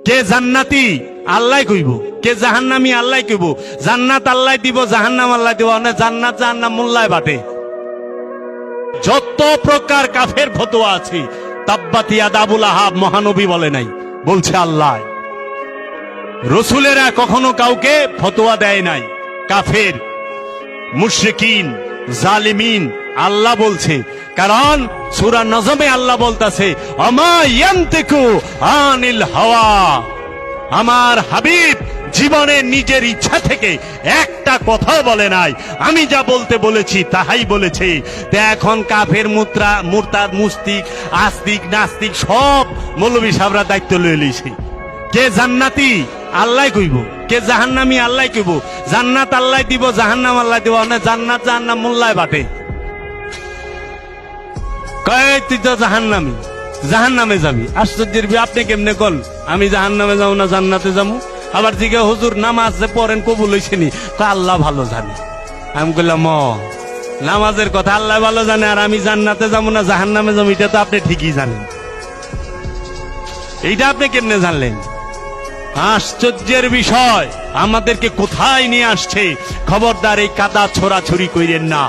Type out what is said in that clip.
কে জান্নাতি আল্লাহ কইব, কে জাহান্নামী আল্লাহ কইব। জান্নাত আল্লাহ দিব, জাহান্নাম আল্লাহ দিব। জান্নাত জাহান্নাম মোল্লায় বাটে। যত প্রকার কাফের ফতোয়া আছে, তাব্বাত ইয়াদা আবুল আহাব মহানবী বলে নাই, বলছে আল্লাহ। রসুলেরা কখনো কাউকে ফতোয়া দেয় নাই। কাফের, মুশরিকিন, জালিমিন আল্লাহ বলছে। কারণ সূরা নজমে আল্লাহ বলতাছে, আমা ইয়ান্তিকু আনিল হাওয়া, আমার হাবিব জীবনে নিজের ইচ্ছা থেকে একটা কথাও বলে নাই, আমি যা বলতে বলেছি তাহাই বলেছে। তে এখন কাফের মুরতাদ, মুস্তিক, আস্তিক, নাস্তিক সব মৌলবী সাহেবরা দায়িত্ব লয়ে লইছে। কে জান্নাতি আল্লাহ কইব, কে জাহান্নামী আল্লাহ কইব। জান্নাত আল্লাহ দিব, জাহান্নাম আল্লাহ দিব। জান্নাত জাহান্নাম মোল্লায় বাটে। কয় তুই তো জাহান্নামী, জাহান্নামে যাবি। আশ্চর্যের বি, আপনি কেমনে কল আমি জাহান্নামে যাবো না জান্নাতে যাবো? আবার জিজ্ঞে হুজুর নামাজ যে পড়েন কবুল হইছে নি? আল্লাহ ভালো জানে। আমি বললাম নামাজের কথা আল্লাহ ভালো জানে, আর আমি জান্নাতে যাবো না জাহান্নামে যাবো এটা তো আপনি ঠিকই জানেন। এইটা আপনি কেমনে জানলেন? আশ্চর্যের বিষয়, আমাদেরকে কোথায় নিয়ে আসছে। খবরদার এই কাদা ছোড়াছুরি কইরেন না।